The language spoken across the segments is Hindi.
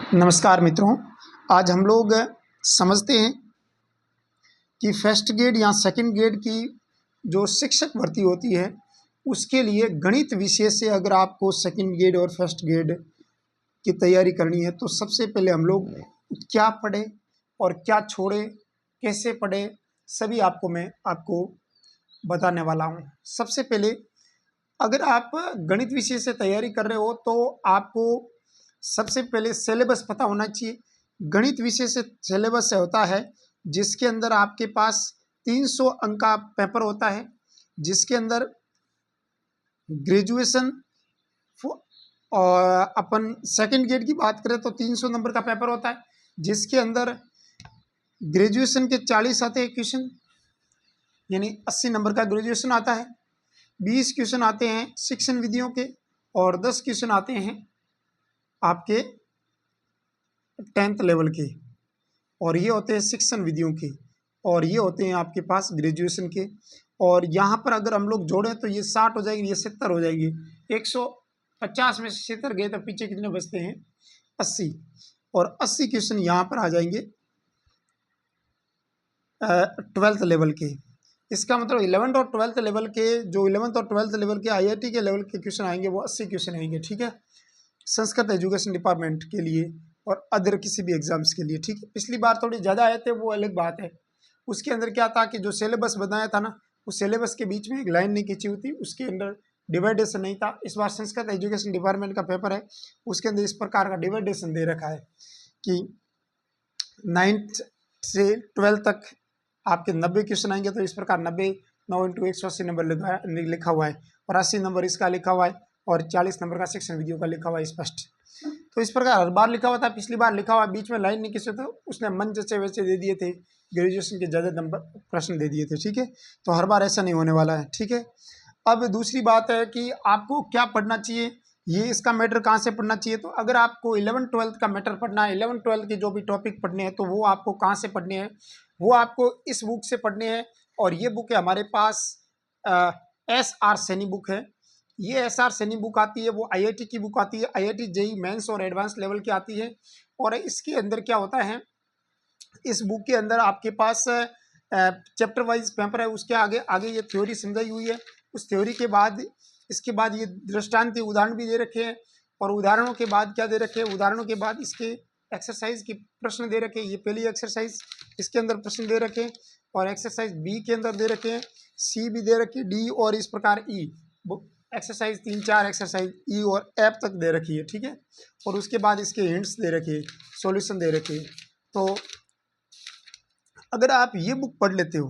नमस्कार मित्रों, आज हम लोग समझते हैं कि फर्स्ट ग्रेड या सेकंड ग्रेड की जो शिक्षक भर्ती होती है उसके लिए गणित विषय से अगर आपको सेकंड ग्रेड और फर्स्ट ग्रेड की तैयारी करनी है तो सबसे पहले हम लोग क्या पढ़े और क्या छोड़े, कैसे पढ़े, सभी मैं आपको बताने वाला हूँ। सबसे पहले अगर आप गणित विषय से तैयारी कर रहे हो तो आपको सबसे पहले सिलेबस पता होना चाहिए। गणित विषय से सिलेबस होता है जिसके अंदर आपके पास 300 अंक का पेपर होता है, जिसके अंदर ग्रेजुएशन और अपन सेकंड ग्रेड की बात करें तो 300 नंबर का पेपर होता है, जिसके अंदर ग्रेजुएशन के 40 आते हैं क्वेश्चन, यानी 80 नंबर का ग्रेजुएशन आता है। 20 क्वेश्चन आते हैं शिक्षण विधियों के और 10 क्वेश्चन आते हैं आपके 10th लेवल के, और ये होते हैं शिक्षण विधियों के, और ये होते हैं आपके पास ग्रेजुएशन के। और यहाँ पर अगर हम लोग जोड़ें तो ये 60 हो जाएगी, ये 70 हो जाएगी। 150 में से 70 गए तो पीछे कितने बचते हैं? 80, और 80 क्वेश्चन यहाँ पर आ जाएंगे 12th लेवल के। इसका मतलब 11th और 12th लेवल के, जो 11th और 12th लेवल के IIT के लेवल के क्वेश्चन आएंगे वो 80 क्वेश्चन आएंगे, ठीक है, संस्कृत एजुकेशन डिपार्टमेंट के लिए और अदर किसी भी एग्जाम्स के लिए, ठीक है। पिछली बार थोड़ी ज़्यादा आए थे, वो अलग बात है। उसके अंदर क्या था कि जो सिलेबस बनाया था ना, उस सिलेबस के बीच में एक लाइन नहीं खींची हुई थी, उसके अंदर डिवाइडेशन नहीं था। इस बार संस्कृत एजुकेशन डिपार्टमेंट का पेपर है, उसके अंदर इस प्रकार का डिवाइडेशन दे रखा है कि 9th से 12th तक आपके 90 क्वेश्चन आएंगे, तो इस प्रकार 90 9 इंटू 180 नंबर लिखा हुआ है, और 80 नंबर इसका लिखा हुआ है, और 40 नंबर का शिक्षण विधियों का लिखा हुआ है स्पष्ट। तो इस प्रकार हर बार लिखा हुआ था, पिछली बार लिखा हुआ बीच में लाइन नहीं किसी, तो उसने मन जैसे वैसे दे दिए थे, ग्रेजुएशन के ज़्यादा नंबर प्रश्न दे दिए थे, ठीक है। तो हर बार ऐसा नहीं होने वाला है, ठीक है। अब दूसरी बात है कि आपको क्या पढ़ना चाहिए, ये इसका मैटर कहाँ से पढ़ना चाहिए। तो अगर आपको 11th 12th का मैटर पढ़ना है, 11th 12th के जो भी टॉपिक पढ़ने हैं, तो वो आपको कहाँ से पढ़ने हैं? वो आपको इस बुक से पढ़ने हैं, और ये बुक है हमारे पास SR सैनी बुक है। ये SR सैनी बुक आती है, वो IIT की बुक आती है, IIT JEE मेंस और एडवांस लेवल की आती है। और इसके अंदर क्या होता है, इस बुक के अंदर आपके पास चैप्टर वाइज पेपर है, उसके आगे आगे ये थ्योरी समझाई हुई है। उस थ्योरी के बाद इसके बाद ये दृष्टांत उदाहरण भी दे रखे हैं, और उदाहरणों के बाद क्या दे रखे हैं, उदाहरणों के बाद इसके एक्सरसाइज की प्रश्न दे रखे हैं। ये पहली एक्सरसाइज, इसके अंदर प्रश्न दे रखे हैं, और एक्सरसाइज B के अंदर दे रखे हैं, C भी दे रखी है, D और इस प्रकार E, एक्सरसाइज 3-4 एक्सरसाइज E और F तक दे रखी है, ठीक है। और उसके बाद इसके हिंट्स दे रखे हैं, सॉल्यूशन दे रखे हैं। तो अगर आप ये बुक पढ़ लेते हो,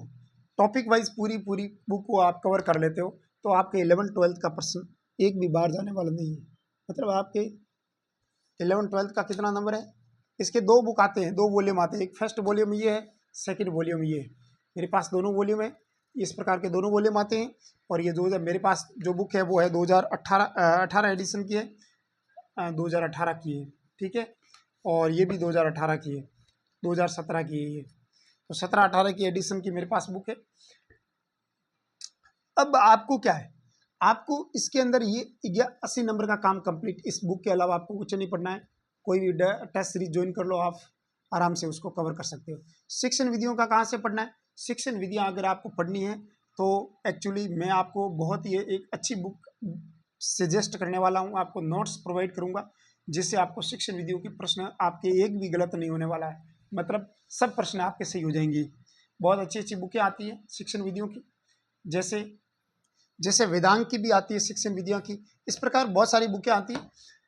टॉपिक वाइज पूरी बुक को आप कवर कर लेते हो, तो आपके 11th 12th का प्रश्न एक भी बाहर जाने वाला नहीं है। मतलब आपके 11th 12th का कितना नंबर है? इसके 2 बुक आते हैं, 2 वॉल्यूम आते हैं, एक फर्स्ट वॉल्यूम ये है, सेकंड वॉल्यूम ये है। मेरे पास दोनों वॉल्यूम है, इस प्रकार के दोनों वॉल्यूम आते हैं। और ये 2000 मेरे पास जो बुक है वो है 2018 एडिशन की है, 2018 की है, ठीक है। और ये भी 2018 की है, 2017 की है ये, तो 17-18 की एडिशन की मेरे पास बुक है। अब आपको क्या है, आपको इसके अंदर ये 80 नंबर का काम कंप्लीट, इस बुक के अलावा आपको कुछ नहीं पढ़ना है। कोई भी टेस्ट सीरीज ज्वाइन कर लो, आप आराम से उसको कवर कर सकते हो। शिक्षण विधियों का कहाँ से पढ़ना है? शिक्षण विधियाँ अगर आपको पढ़नी है तो एक्चुअली मैं आपको बहुत ही एक अच्छी बुक सजेस्ट करने वाला हूँ, आपको नोट्स प्रोवाइड करूँगा, जिससे आपको शिक्षण विधियों के प्रश्न आपके एक भी गलत नहीं होने वाला है। मतलब सब प्रश्न आपके सही हो जाएंगे। बहुत अच्छी अच्छी बुकें आती हैं शिक्षण विधियों की, जैसे वेदांत की भी आती है शिक्षण विधियों की, इस प्रकार बहुत सारी बुकें आती हैं।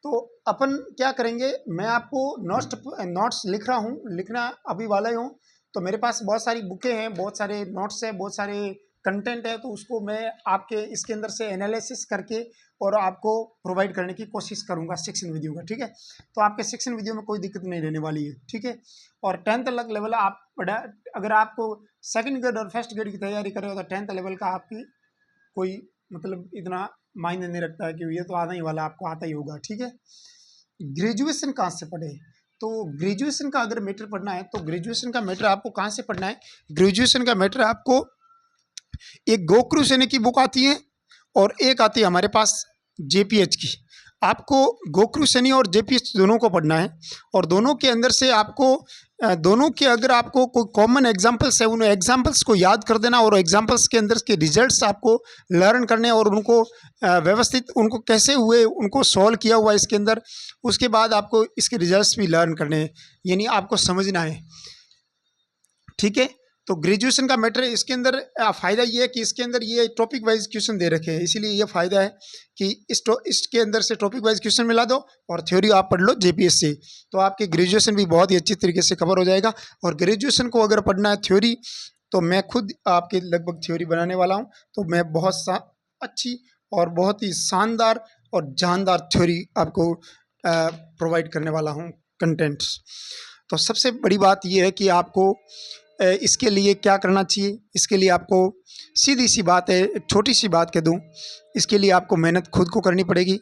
तो अपन क्या करेंगे, मैं आपको नोट्स लिख रहा हूँ, लिखना अभी वाला ही हूँ। तो मेरे पास बहुत सारी बुकें हैं, बहुत सारे नोट्स हैं, बहुत सारे कंटेंट है, तो उसको मैं आपके इसके अंदर से एनालिसिस करके और आपको प्रोवाइड करने की कोशिश करूंगा शिक्षण विधियों का, ठीक है। तो आपके शिक्षण विधियों में कोई दिक्कत नहीं रहने वाली है, ठीक है। और 10th लेवल आप अगर आपको सेकंड ग्रेड और फर्स्ट ग्रेड की तैयारी कर रहे हो तो 10th लेवल का आपकी कोई मतलब इतना मायने नहीं रखता है कि ये तो आना ही वाला, आपको आता ही होगा, ठीक है। ग्रेजुएशन कहाँ से पढ़े? तो ग्रेजुएशन का अगर मैटर पढ़ना है तो ग्रेजुएशन का मैटर आपको कहाँ से पढ़ना है? ग्रेजुएशन का मैटर आपको एक गोखरू सैनी की बुक आती है, और एक आती है हमारे पास JPH की। आपको गोखरू शनि और जेपीएस दोनों को पढ़ना है, और दोनों के अंदर से आपको दोनों के अगर आपको कोई कॉमन एग्जांपल्स है उन एग्जांपल्स को याद कर देना, और एग्जांपल्स के अंदर के रिजल्ट्स आपको लर्न करने और उनको व्यवस्थित उनको कैसे हुए उनको सॉल्व किया हुआ इसके अंदर। उसके बाद आपको इसके रिजल्ट्स भी लर्न करने हैं, यानी आपको समझना है। ठीक है, तो ग्रेजुएशन का मैटर है इसके अंदर। फ़ायदा ये है कि इसके अंदर ये टॉपिक वाइज क्वेश्चन दे रखे हैं, इसीलिए ये फ़ायदा है कि इसके अंदर से टॉपिक वाइज क्वेश्चन मिला दो और थ्योरी आप पढ़ लो जेपीएस से, तो आपके ग्रेजुएशन भी बहुत ही अच्छी तरीके से कवर हो जाएगा। और ग्रेजुएशन को अगर पढ़ना है थ्योरी, तो मैं खुद आपके लगभग थ्योरी बनाने वाला हूँ, तो मैं बहुत अच्छी और बहुत ही शानदार और जानदार थ्योरी आपको प्रोवाइड करने वाला हूँ, कंटेंट्स। तो सबसे बड़ी बात ये है कि आपको इसके लिए क्या करना चाहिए। इसके लिए आपको सीधी सी बात है, एक छोटी सी बात कह दूं, इसके लिए आपको मेहनत खुद को करनी पड़ेगी।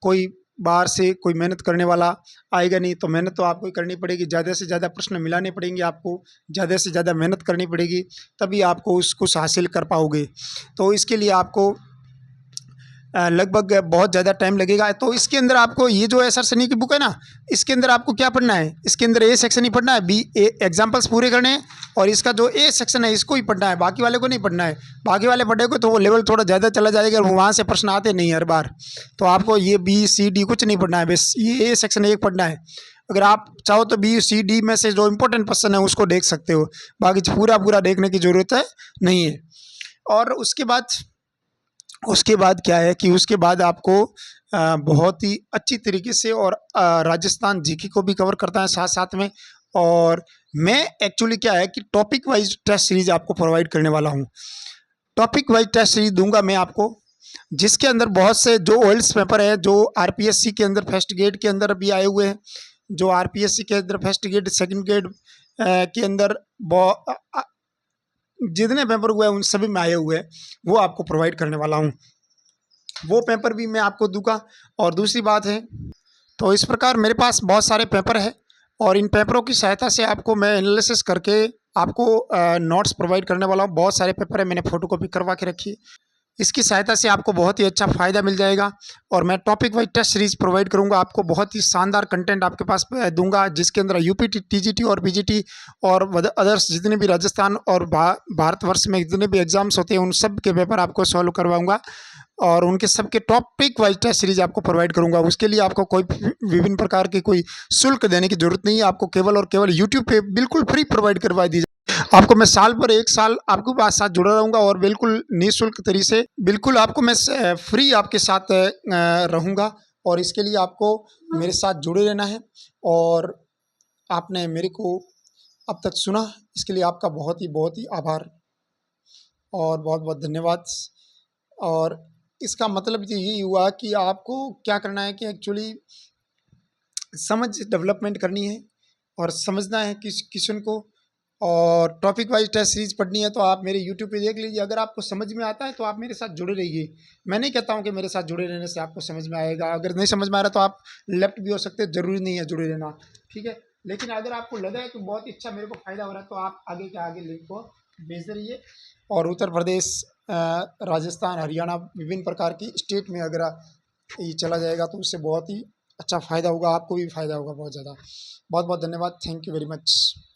कोई बाहर से कोई मेहनत करने वाला आएगा नहीं, तो मेहनत तो आपको ही करनी पड़ेगी। ज़्यादा से ज़्यादा प्रश्न मिलाने पड़ेंगे आपको, ज़्यादा से ज़्यादा मेहनत करनी पड़ेगी, तभी आपको उसको हासिल कर पाओगे। तो इसके लिए आपको लगभग बहुत ज़्यादा टाइम लगेगा। तो इसके अंदर आपको ये जो एस आर सनी की बुक है ना, इसके अंदर आपको क्या पढ़ना है, इसके अंदर ए सेक्शन ही पढ़ना है, बी एग्जाम्पल्स पूरे करने हैं, और इसका जो ए सेक्शन है इसको ही पढ़ना है, बाकी वाले को नहीं पढ़ना है। बाकी वाले पढ़ेगा तो वो लेवल थोड़ा ज़्यादा चला जाएगा, वहाँ से प्रश्न आते नहीं हर बार। तो आपको ये बी सी डी कुछ नहीं पढ़ना है, बस ये ए सेक्शन एक पढ़ना है। अगर आप चाहो तो बी सी डी में से जो इम्पोर्टेंट क्वेश्चन है उसको देख सकते हो, बाकी पूरा देखने की ज़रूरत है नहीं है। और उसके बाद क्या है कि उसके बाद आपको बहुत ही अच्छी तरीके से और राजस्थान जीके को भी कवर करता है साथ साथ में। और मैं एक्चुअली क्या है कि टॉपिक वाइज टेस्ट सीरीज आपको प्रोवाइड करने वाला हूँ। टॉपिक वाइज टेस्ट सीरीज दूंगा मैं आपको, जिसके अंदर बहुत से जो ओल्ड्स पेपर है, जो आरपीएससी के अंदर फर्स्ट ग्रेड के अंदर भी आए हुए हैं, जो आरपीएससी के अंदर फर्स्ट ग्रेड सेकंड ग्रेड के अंदर जितने पेपर हुए हैं उन सभी में आए हुए हैं, वो आपको प्रोवाइड करने वाला हूँ। वो पेपर भी मैं आपको दूंगा। और दूसरी बात है, तो इस प्रकार मेरे पास बहुत सारे पेपर है, और इन पेपरों की सहायता से आपको मैं एनालिसिस करके आपको नोट्स प्रोवाइड करने वाला हूँ। बहुत सारे पेपर है, मैंने फ़ोटोकॉपी करवा के रखी है। इसकी सहायता से आपको बहुत ही अच्छा फ़ायदा मिल जाएगा। और मैं topic wise test series provide करूंगा आपको, बहुत ही शानदार कंटेंट आपके पास दूंगा, जिसके अंदर यूपीटी, टीजीटी और पीजीटी और अदर्स जितने भी राजस्थान और भारतवर्ष में जितने भी एग्जाम्स होते हैं उन सब के पेपर आपको सॉल्व करवाऊंगा, और उनके सबके टॉपिक वाइज टेस्ट सीरीज आपको प्रोवाइड करूंगा। उसके लिए आपको कोई विभिन्न प्रकार की कोई शुल्क देने की जरूरत नहीं है, आपको केवल और केवल यूट्यूब पे बिल्कुल फ्री प्रोवाइड करवा दी। आपको मैं साल भर 1 साल आपके पास साथ जुड़ा रहूँगा, और बिल्कुल निःशुल्क तरीके से बिल्कुल आपको मैं फ्री आपके साथ रहूँगा। और इसके लिए आपको मेरे साथ जुड़े रहना है। और आपने मेरे को अब तक सुना, इसके लिए आपका बहुत ही आभार और बहुत बहुत धन्यवाद। और इसका मतलब यही हुआ कि आपको क्या करना है कि एक्चुअली समझ डेवलपमेंट करनी है, और समझना है क्वेश्चन को, और टॉपिक वाइज टेस्ट सीरीज पढ़नी है तो आप मेरे यूट्यूब पे देख लीजिए। अगर आपको समझ में आता है तो आप मेरे साथ जुड़े रहिए। मैं नहीं कहता हूँ कि मेरे साथ जुड़े रहने से आपको समझ में आएगा, अगर नहीं समझ में आ रहा तो आप लेफ्ट भी हो सकते हैं, ज़रूरी नहीं है जुड़े रहना, ठीक है। लेकिन अगर आपको लगा है कि बहुत अच्छा मेरे को फ़ायदा हो रहा है तो आप आगे के आगे लिंक को भेजते रहिए। और उत्तर प्रदेश, राजस्थान, हरियाणा, विभिन्न प्रकार की स्टेट में अगर ये चला जाएगा तो उससे बहुत ही अच्छा फ़ायदा होगा, आपको भी फ़ायदा होगा बहुत ज़्यादा। बहुत बहुत धन्यवाद, थैंक यू वेरी मच।